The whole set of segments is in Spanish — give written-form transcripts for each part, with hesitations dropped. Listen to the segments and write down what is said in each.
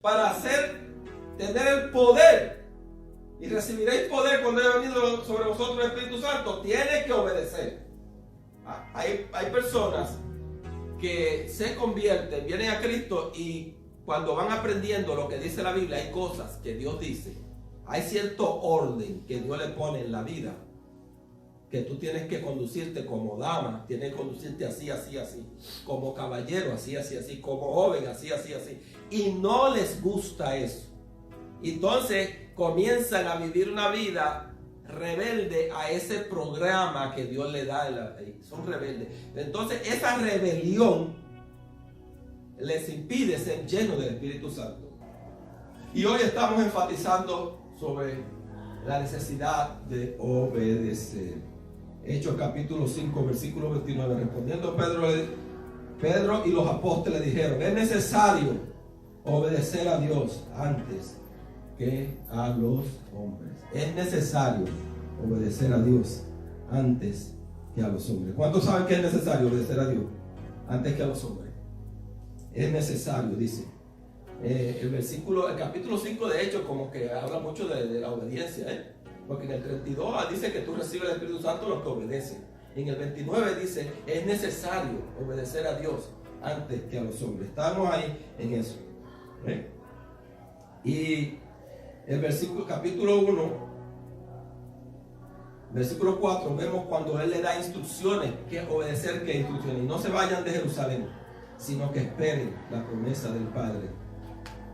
para tener el poder. Y recibiréis poder cuando haya venido sobre vosotros el Espíritu Santo. Tienes que obedecer. Hay personas que se convierten, vienen a Cristo y cuando van aprendiendo lo que dice la Biblia, hay cosas que Dios dice. Hay cierto orden que Dios le pone en la vida. Que tú tienes que conducirte como dama, tienes que conducirte así, así, así. Como caballero, así, así, así. Como joven, así, así, así. Y no les gusta eso. Entonces comienzan a vivir una vida rebelde a ese programa que Dios le da. Son rebeldes. Entonces esa rebelión les impide ser llenos del Espíritu Santo. Y hoy estamos enfatizando sobre la necesidad de obedecer. Hechos capítulo 5, versículo 29. Respondiendo Pedro y los apóstoles dijeron: es necesario obedecer a Dios antes que a los hombres. Es necesario obedecer a Dios antes que a los hombres. ¿Cuántos saben que es necesario obedecer a Dios antes que a los hombres? Es necesario, dice. El capítulo 5 de Hechos como que habla mucho de la obediencia, porque en el 32 dice que tú recibes el Espíritu Santo los que obedecen. En el 29 dice: es necesario obedecer a Dios antes que a los hombres. Estamos ahí en eso. Y el capítulo 1, versículo 4, vemos cuando Él le da instrucciones, que obedecer, que instrucciones. Y no se vayan de Jerusalén, sino que esperen la promesa del Padre,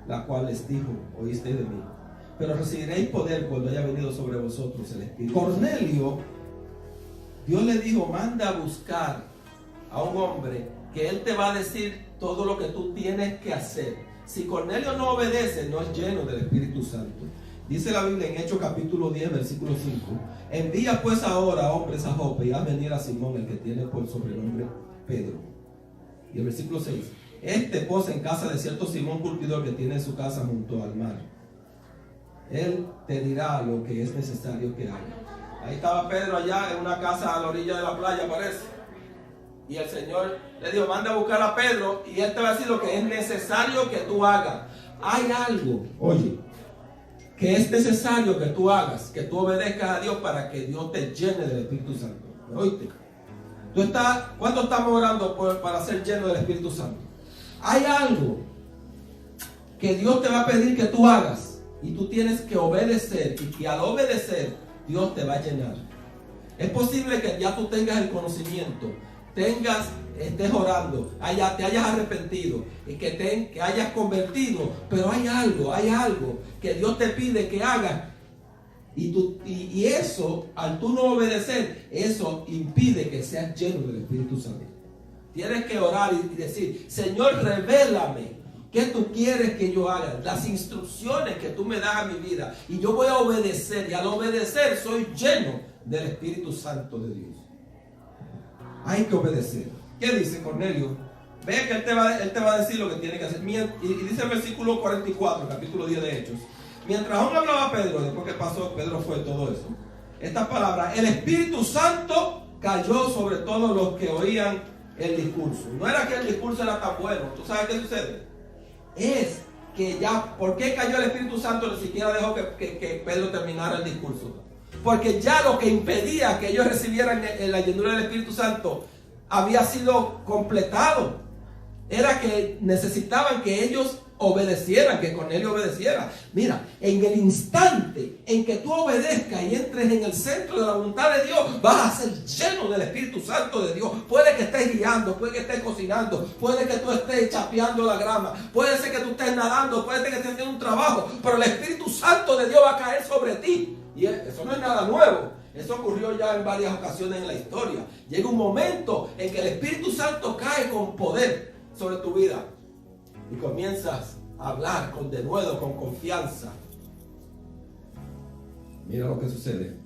la cual les dijo: oísteis de mí, pero recibiréis poder cuando haya venido sobre vosotros el Espíritu. Cornelio, Dios le dijo: manda a buscar a un hombre que él te va a decir todo lo que tú tienes que hacer. Si Cornelio no obedece, no es lleno del Espíritu Santo. Dice la Biblia en Hechos capítulo 10, versículo 5: envía pues ahora hombres a Jope y haz venir a Simón, el que tiene por sobrenombre Pedro. Y el versículo 6: este posa en casa de cierto Simón curtidor que tiene su casa junto al mar. Él te dirá lo que es necesario que haga. Ahí estaba Pedro allá en una casa a la orilla de la playa, parece. Y el Señor le dijo: manda a buscar a Pedro y él te va a decir lo que es necesario que tú hagas. Hay algo, oye, que es necesario que tú hagas, que tú obedezcas a Dios para que Dios te llene del Espíritu Santo. ¿Me oíste? ¿Cuánto estamos orando para ser lleno del Espíritu Santo? Hay algo que Dios te va a pedir que tú hagas y tú tienes que obedecer, y que al obedecer Dios te va a llenar. Es posible que ya tú tengas el conocimiento, estés orando, te hayas arrepentido y que hayas convertido, pero hay algo que Dios te pide que hagas, y eso, al tú no obedecer, eso impide que seas lleno del Espíritu Santo. Tienes que orar y decir: Señor, revélame qué tú quieres que yo haga, las instrucciones que tú me das a mi vida, y yo voy a obedecer, y al obedecer soy lleno del Espíritu Santo de Dios. Hay que obedecer. ¿Qué dice Cornelio? Ve que él te va a decir lo que tiene que hacer. Y dice el versículo 44, capítulo 10 de Hechos: mientras aún hablaba Pedro, después que pasó, Pedro fue todo eso, estas palabras: el Espíritu Santo cayó sobre todos los que oían el discurso. No era que el discurso era tan bueno. ¿Tú sabes qué sucede? Es que ya, ¿por qué cayó el Espíritu Santo? Ni siquiera dejó que Pedro terminara el discurso. Porque ya lo que impedía que ellos recibieran la llenura del Espíritu Santo había sido completado. Era que necesitaban que ellos obedecieran, que Cornelio obedeciera. Mira, en el instante en que tú obedezcas y entres en el centro de la voluntad de Dios, vas a ser lleno del Espíritu Santo de Dios. Puede que estés guiando, puede que estés cocinando, puede que tú estés chapeando la grama, puede ser que tú estés nadando, puede ser que estés haciendo un trabajo, pero el Espíritu Santo de Dios va a caer sobre ti. Y eso no es nada nuevo. Eso ocurrió ya en varias ocasiones en la historia. Llega un momento en que el Espíritu Santo cae con poder sobre tu vida y comienzas a hablar con denuedo, con confianza. Mira lo que sucede.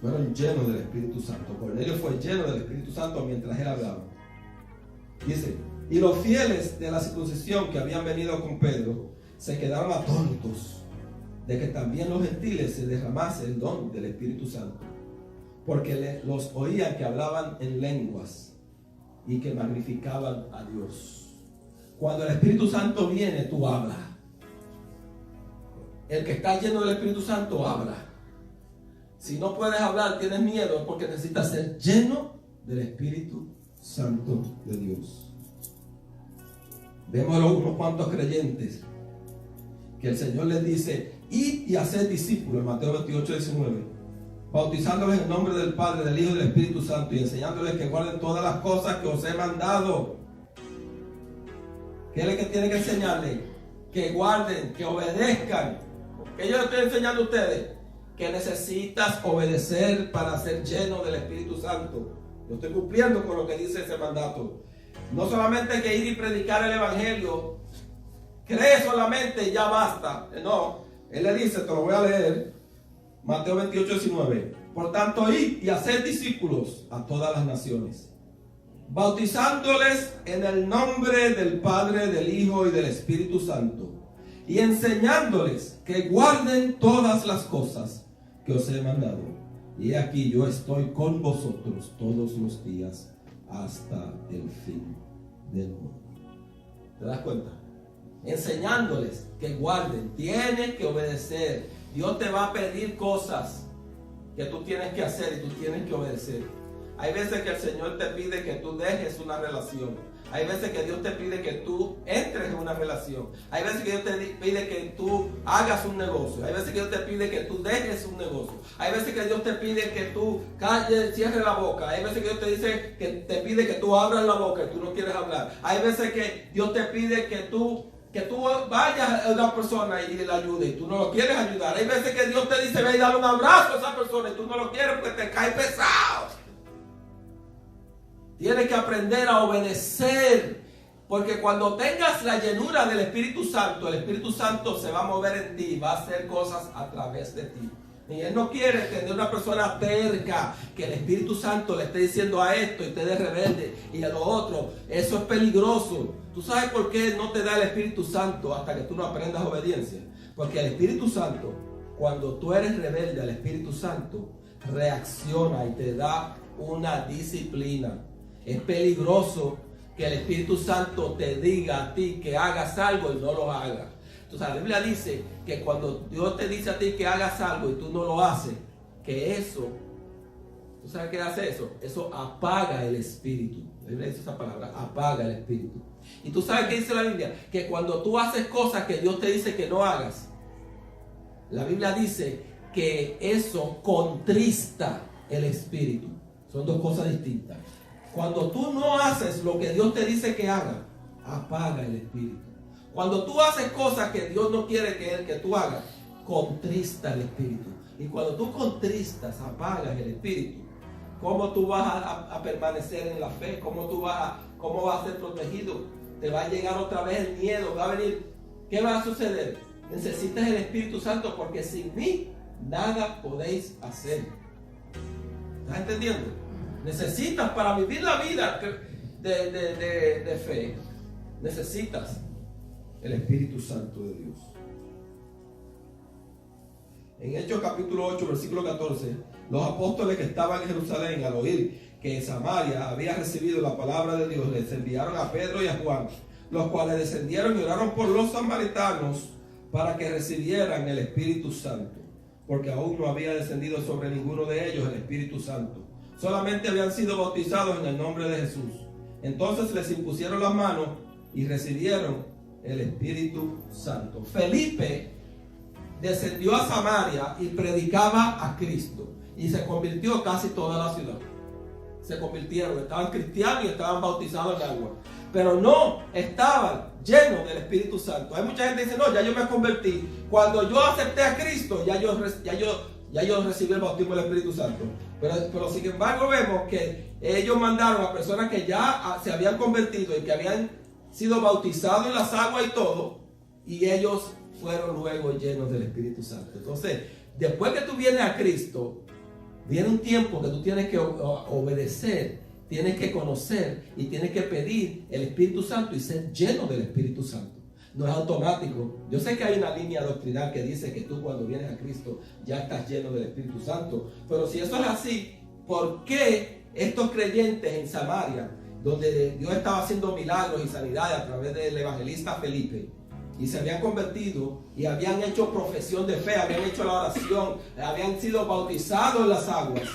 Fueron llenos del Espíritu Santo. Cornelio fue lleno del Espíritu Santo mientras él hablaba. Dice: y los fieles de la circuncisión que habían venido con Pedro se quedaron atónitos de que también los gentiles se derramase el don del Espíritu Santo, porque los oían que hablaban en lenguas y que magnificaban a Dios. Cuando el Espíritu Santo viene, tú hablas. El que está lleno del Espíritu Santo habla. Si no puedes hablar, tienes miedo, es porque necesitas ser lleno del Espíritu Santo de Dios. Vemos a unos cuantos creyentes que el Señor les dice: id y haced discípulos, en Mateo 28, 19, bautizándoles en el nombre del Padre, del Hijo y del Espíritu Santo, y enseñándoles que guarden todas las cosas que os he mandado. ¿Qué es lo que tiene que enseñarles? Que guarden, que obedezcan. ¿Qué yo les estoy enseñando a ustedes? Que necesitas obedecer para ser lleno del Espíritu Santo. Yo estoy cumpliendo con lo que dice ese mandato. No solamente hay que ir y predicar el Evangelio, cree solamente y ya basta. No, Él le dice, te lo voy a leer, Mateo 28, 19. Por tanto, id y haced discípulos a todas las naciones, bautizándoles en el nombre del Padre, del Hijo y del Espíritu Santo, y enseñándoles que guarden todas las cosas que os he mandado. Y aquí yo estoy con vosotros todos los días hasta el fin del mundo. ¿Te das cuenta? Enseñándoles que guarden. Tienes que obedecer. Dios te va a pedir cosas que tú tienes que hacer y tú tienes que obedecer. Hay veces que el Señor te pide que tú dejes una relación. Hay veces que Dios te pide que tú entres en una relación. Hay veces que Dios te pide que tú hagas un negocio. Hay veces que Dios te pide que tú dejes un negocio. Hay veces que Dios te pide que tú calles, cierres la boca. Hay veces que Dios te dice que te pide que tú abras la boca y tú no quieres hablar. Hay veces que Dios te pide que tú vayas a una persona y le ayudes y tú no lo quieres ayudar. Hay veces que Dios te dice ve y dale un abrazo a esa persona y tú no lo quieres porque te cae pesado. Tienes que aprender a obedecer, porque cuando tengas la llenura del Espíritu Santo, el Espíritu Santo se va a mover en ti, va a hacer cosas a través de ti. Y Él no quiere tener una persona terca, que el Espíritu Santo le esté diciendo a esto y te dé rebelde y a lo otro. Eso es peligroso. ¿Tú sabes por qué no te da el Espíritu Santo hasta que tú no aprendas obediencia? Porque el Espíritu Santo, cuando tú eres rebelde al Espíritu Santo, reacciona y te da una disciplina. Es peligroso que el Espíritu Santo te diga a ti que hagas algo y no lo hagas. Entonces la Biblia dice que cuando Dios te dice a ti que hagas algo y tú no lo haces, que eso, ¿tú sabes qué hace eso? Eso apaga el Espíritu. La Biblia dice esa palabra, apaga el Espíritu. Y tú sabes qué dice la Biblia, que cuando tú haces cosas que Dios te dice que no hagas, la Biblia dice que eso contrista el Espíritu. Son dos cosas distintas. Cuando tú no haces lo que Dios te dice que haga, apaga el Espíritu. Cuando tú haces cosas que Dios no quiere que tú hagas, contrista el Espíritu. Y cuando tú contristas, apagas el Espíritu. ¿Cómo tú vas a permanecer en la fe? ¿Cómo vas a ser protegido? Te va a llegar otra vez el miedo, va a venir. ¿Qué va a suceder? Necesitas el Espíritu Santo porque sin mí nada podéis hacer. ¿Estás entendiendo? Necesitas para vivir la vida de fe, necesitas el Espíritu Santo de Dios. En Hechos capítulo 8, versículo 14, los apóstoles que estaban en Jerusalén al oír que en Samaria había recibido la palabra de Dios, les enviaron a Pedro y a Juan, los cuales descendieron y oraron por los samaritanos para que recibieran el Espíritu Santo, porque aún no había descendido sobre ninguno de ellos el Espíritu Santo. Solamente habían sido bautizados en el nombre de Jesús. Entonces les impusieron las manos y recibieron el Espíritu Santo. Felipe descendió a Samaria y predicaba a Cristo. Y se convirtió casi toda la ciudad. Se convirtieron, estaban cristianos y estaban bautizados en agua. Pero no estaban llenos del Espíritu Santo. Hay mucha gente que dice, no, ya yo me convertí. Cuando yo acepté a Cristo, ya yo recibí el bautismo del Espíritu Santo. Pero sin embargo vemos que ellos mandaron a personas que ya se habían convertido y que habían sido bautizados en las aguas y todo, y ellos fueron luego llenos del Espíritu Santo. Entonces, después que tú vienes a Cristo, viene un tiempo que tú tienes que obedecer, tienes que conocer y tienes que pedir el Espíritu Santo y ser lleno del Espíritu Santo. No es automático. Yo sé que hay una línea doctrinal que dice que tú cuando vienes a Cristo ya estás lleno del Espíritu Santo. Pero si eso es así, ¿por qué estos creyentes en Samaria donde Dios estaba haciendo milagros y sanidades a través del evangelista Felipe, y se habían convertido y habían hecho profesión de fe, habían hecho la oración, habían sido bautizados en las aguas.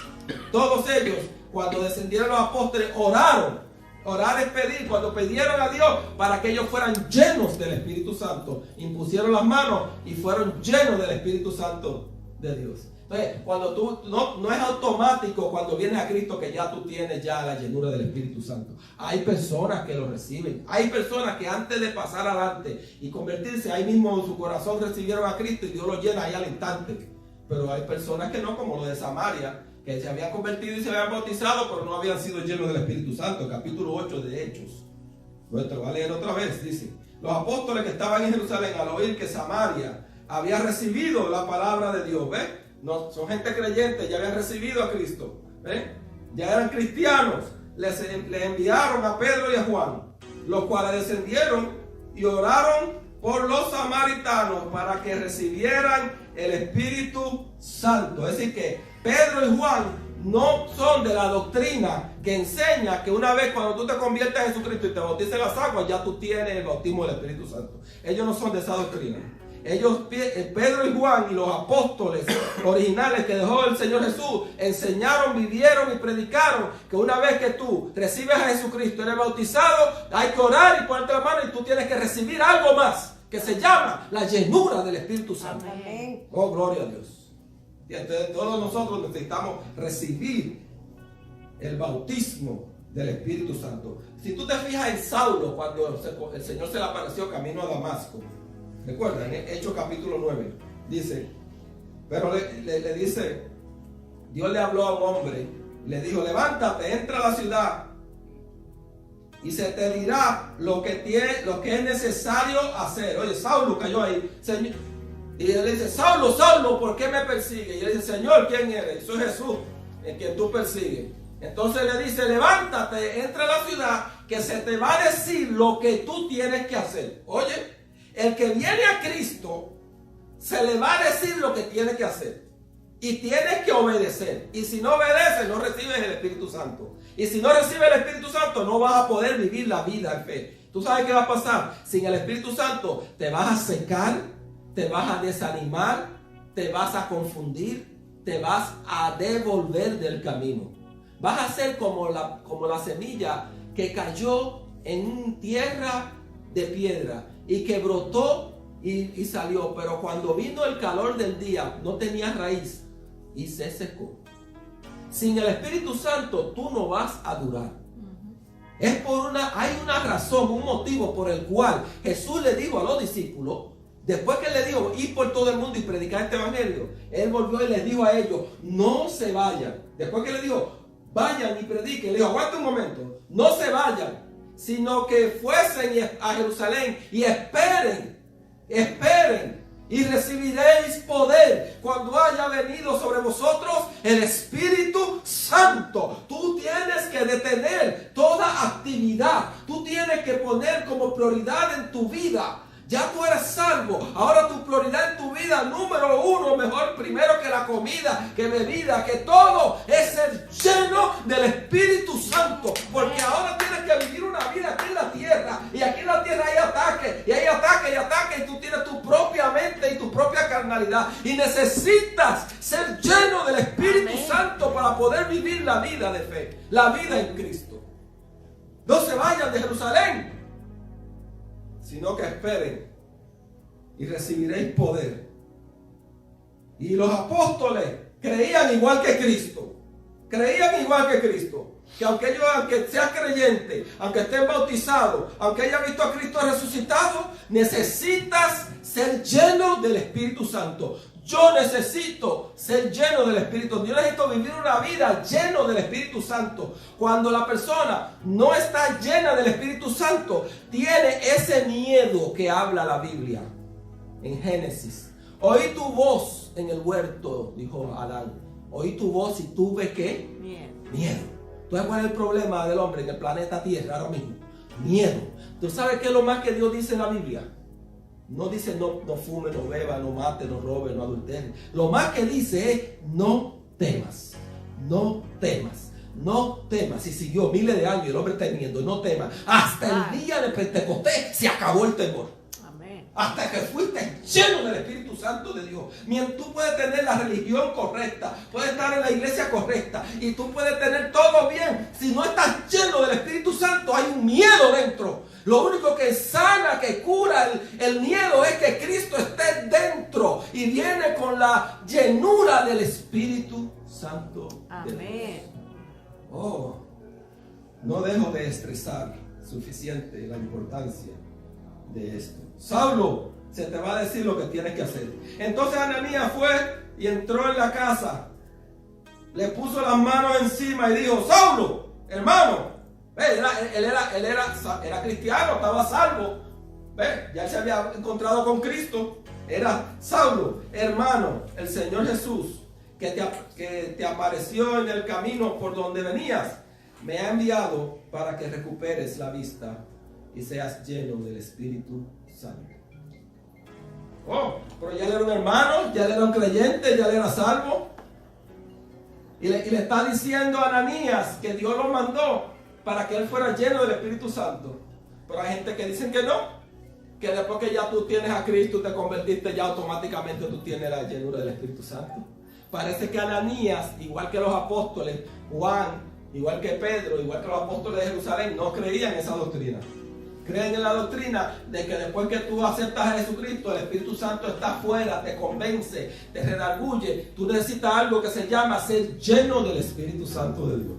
Todos ellos, cuando descendieron los apóstoles, oraron. Orar es pedir. Cuando pidieron a Dios para que ellos fueran llenos del Espíritu Santo, impusieron las manos y fueron llenos del Espíritu Santo de Dios. Entonces, cuando tú no es automático cuando vienes a Cristo que ya tú tienes ya la llenura del Espíritu Santo. Hay personas que lo reciben. Hay personas que antes de pasar adelante y convertirse ahí mismo en su corazón recibieron a Cristo y Dios lo llena ahí al instante. Pero hay personas que no, como lo de Samaria, que se habían convertido y se habían bautizado, pero no habían sido llenos del Espíritu Santo. Capítulo 8 de Hechos. Bueno, te lo voy a leer otra vez. Dice: los apóstoles que estaban en Jerusalén, al oír que Samaria había recibido la palabra de Dios, ¿ves? No, son gente creyente, ya habían recibido a Cristo, ya eran cristianos. Les enviaron a Pedro y a Juan, los cuales descendieron y oraron por los samaritanos para que recibieran el Espíritu Santo. Es decir que Pedro y Juan no son de la doctrina que enseña que una vez cuando tú te conviertes en Jesucristo y te bautizas en las aguas, ya tú tienes el bautismo del Espíritu Santo. Ellos no son de esa doctrina. Ellos, Pedro y Juan y los apóstoles originales que dejó el Señor Jesús, enseñaron, vivieron y predicaron que una vez que tú recibes a Jesucristo, eres bautizado, hay que orar y ponerte la mano y tú tienes que recibir algo más que se llama la llenura del Espíritu Santo. Amén. Oh, gloria a Dios. Y entonces todos nosotros necesitamos recibir el bautismo del Espíritu Santo. Si tú te fijas en Saulo, cuando el Señor se le apareció camino a Damasco, recuerda, en Hechos capítulo 9, dice, pero le dice, Dios le habló a un hombre, le dijo: levántate, entra a la ciudad y se te dirá lo que es necesario hacer. Oye, Saulo cayó ahí, Señor, y él le dice: Saulo, Saulo, ¿por qué me persigue? Y él dice: Señor, ¿quién eres? Soy Jesús, en quien tú persigues. Entonces le dice: levántate, entra a la ciudad, que se te va a decir lo que tú tienes que hacer. Oye, el que viene a Cristo se le va a decir lo que tiene que hacer y tienes que obedecer. Y si no obedeces, no recibes el Espíritu Santo. Y si no recibes el Espíritu Santo, no vas a poder vivir la vida en fe. ¿Tú sabes qué va a pasar? Sin el Espíritu Santo te vas a secar, te vas a desanimar, te vas a confundir, te vas a devolver del camino. Vas a ser como la semilla que cayó en tierra de piedra y que brotó y salió, pero cuando vino el calor del día no tenía raíz y se secó. Sin el Espíritu Santo tú no vas a durar. Hay una razón, un motivo por el cual Jesús le dijo a los discípulos, después que le dijo: ir por todo el mundo y predicar este evangelio, él volvió y les dijo a ellos: no se vayan. Después que le dijo: vayan y prediquen, le dijo: aguanta un momento, no se vayan, sino que fuesen a Jerusalén y esperen y recibiréis poder cuando haya venido sobre vosotros el Espíritu Santo. Tú tienes que detener toda actividad, tú tienes que poner como prioridad en tu vida. Ya tú eres salvo. Ahora tu prioridad en tu vida, número uno, mejor primero que la comida, que bebida, que todo, es ser lleno del Espíritu Santo. Porque ahora tienes que vivir una vida aquí en la tierra. Y aquí en la tierra hay ataque, y hay ataque, y ataque. Y tú tienes tu propia mente y tu propia carnalidad. Y necesitas ser lleno del Espíritu Santo para poder vivir la vida de fe, la vida en Cristo. No se vayan de Jerusalén, sino que esperen y recibiréis poder. Y los apóstoles creían igual que Cristo. Que aunque seas creyente, aunque estés bautizado, aunque hayas visto a Cristo resucitado, necesitas ser lleno del Espíritu Santo. Yo necesito ser lleno del Espíritu Santo. Yo necesito vivir una vida lleno del Espíritu Santo. Cuando la persona no está llena del Espíritu Santo, tiene ese miedo que habla la Biblia en Génesis. Oí tu voz en el huerto, dijo Adán. Oí tu voz y tuve ¿qué? Miedo. ¿Tú sabes cuál es el problema del hombre en el planeta Tierra ahora mismo? Miedo. ¿Tú sabes qué es lo más que Dios dice en la Biblia? No dice no fume, no beba, no mate, no robe, no adultere. Lo más que dice es: no temas. No temas. No temas. Y siguió miles de años y el hombre temiendo. No temas. Hasta el día de Pentecostés se acabó el temor. Hasta que fuiste lleno del Espíritu Santo de Dios. Mientras tú puedes tener la religión correcta, puedes estar en la iglesia correcta y tú puedes tener todo bien. Si no estás lleno del Espíritu Santo, hay un miedo dentro. Lo único que sana, que cura el miedo es que Cristo esté dentro y viene con la llenura del Espíritu Santo. Amén. Oh, no dejo de estresar suficiente la importancia de esto. Saulo, se te va a decir lo que tienes que hacer. Entonces Ananías fue y entró en la casa, le puso las manos encima y dijo: Saulo, hermano. Él era cristiano, estaba salvo. Ya él se había encontrado con Cristo. Era: Saulo, hermano, el Señor Jesús que te apareció en el camino por donde venías, me ha enviado para que recuperes la vista y seas lleno del Espíritu Santo. Oh, pero ya él era un hermano, ya él era un creyente, ya él era salvo. Y le está diciendo a Ananías que Dios lo mandó para que él fuera lleno del Espíritu Santo. Pero hay gente que dicen que no, que después que ya tú tienes a Cristo, te convertiste, ya automáticamente tú tienes la llenura del Espíritu Santo. Parece que Ananías, igual que los apóstoles, Juan, igual que Pedro, igual que los apóstoles de Jerusalén, no creían en esa doctrina. Creen en la doctrina de que después que tú aceptas a Jesucristo, el Espíritu Santo está afuera, te convence, te redarguye. Tú necesitas algo que se llama ser lleno del Espíritu Santo de Dios.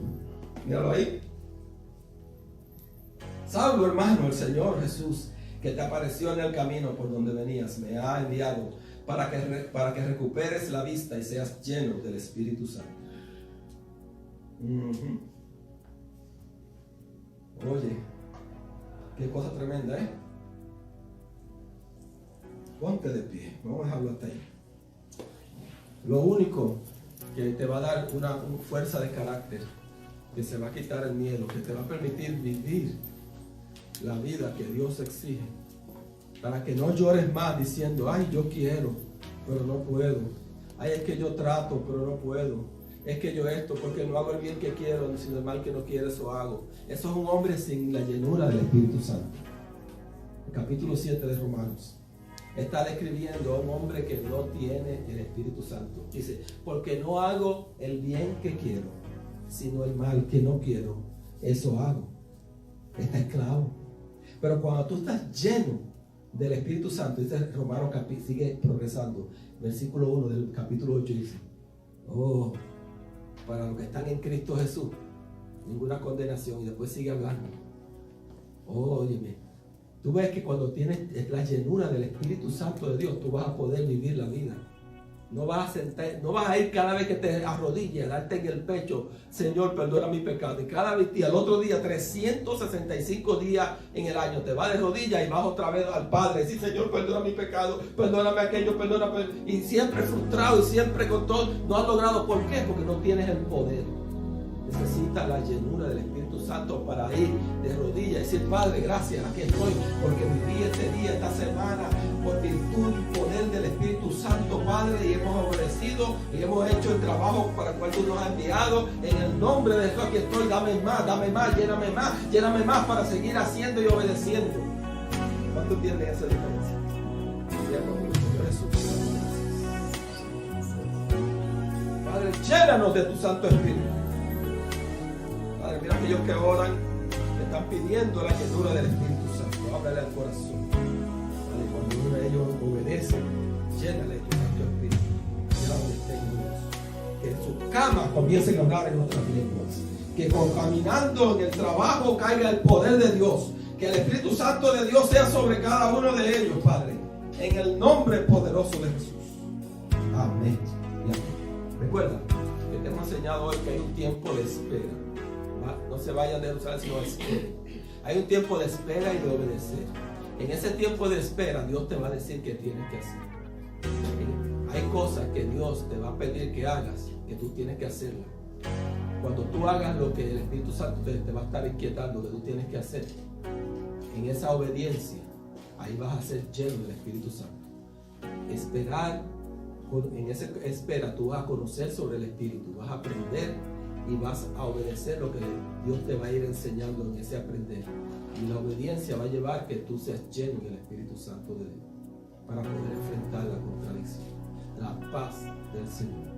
Míralo ahí. Saulo, hermano, el Señor Jesús, que te apareció en el camino por donde venías, me ha enviado para que recuperes la vista y seas lleno del Espíritu Santo. Oye, qué cosa tremenda, ¿eh? Ponte de pie, vamos a dejarlo hasta ahí. Lo único que te va a dar una fuerza de carácter, que se va a quitar el miedo, que te va a permitir vivir la vida que Dios exige, para que no llores más diciendo: ay, yo quiero, pero no puedo. Ay, es que yo trato, pero no puedo. Es que yo esto, porque no hago el bien que quiero, sino el mal que no quiero, eso hago. Eso es un hombre sin la llenura del Espíritu Santo. El capítulo 7 de Romanos está describiendo a un hombre que no tiene el Espíritu Santo. Dice: porque no hago el bien que quiero, sino el mal que no quiero, eso hago. Está esclavo. Pero cuando tú estás lleno del Espíritu Santo, dice Romanos, sigue progresando, versículo 1 del capítulo 8 dice: oh, para los que están en Cristo Jesús, ninguna condenación. Y después sigue hablando. Oh, óyeme, tú ves que cuando tienes la llenura del Espíritu Santo de Dios, tú vas a poder vivir la vida. No vas a ir cada vez que te arrodilles, darte en el pecho: Señor, perdona mi pecado. Y cada vez, y al otro día, 365 días en el año, te vas de rodillas y vas otra vez al Padre. Y dices: Señor, perdona mi pecado, perdóname aquello, perdóname. Y siempre frustrado y siempre con todo. No has logrado. ¿Por qué? Porque no tienes el poder. Necesitas la llenura del Espíritu Santo para ir de rodillas y decir: Padre, gracias, aquí estoy, porque viví este día, esta semana, por virtud y poder del Espíritu Santo, Padre, y hemos obedecido y hemos hecho el trabajo para el cual tú nos has enviado. En el nombre de Jesús, aquí estoy, dame más, lléname más para seguir haciendo y obedeciendo. ¿Cuánto entienden esa diferencia? Jesús. Padre, llénanos de tu Santo Espíritu. Padre, mira aquellos que oran, que están pidiendo la llenura del Espíritu Santo. Ábrele al corazón. Padre, cuando uno de ellos obedece, llénale de tu Santo Espíritu. Ya donde estén unidos. Que en sus camas comiencen a hablar en otras lenguas. Que caminando en el trabajo caiga el poder de Dios. Que el Espíritu Santo de Dios sea sobre cada uno de ellos, Padre. En el nombre poderoso de Jesús. Amén. Y amén. Recuerda que te hemos enseñado hoy que hay un tiempo de espera. No se vayan de Jerusalén, sino esperen. Hay un tiempo de espera y de obedecer. En ese tiempo de espera, Dios te va a decir qué tienes que hacer. Hay cosas que Dios te va a pedir que hagas, que tú tienes que hacerlas. Cuando tú hagas lo que el Espíritu Santo te va a estar inquietando, que tú tienes que hacer, en esa obediencia, ahí vas a ser lleno del Espíritu Santo. Esperar, en esa espera tú vas a conocer sobre el Espíritu, vas a aprender y vas a obedecer lo que Dios te va a ir enseñando en ese aprender. Y la obediencia va a llevar a que tú seas lleno del Espíritu Santo de Dios para poder enfrentar la contradicción. La paz del Señor.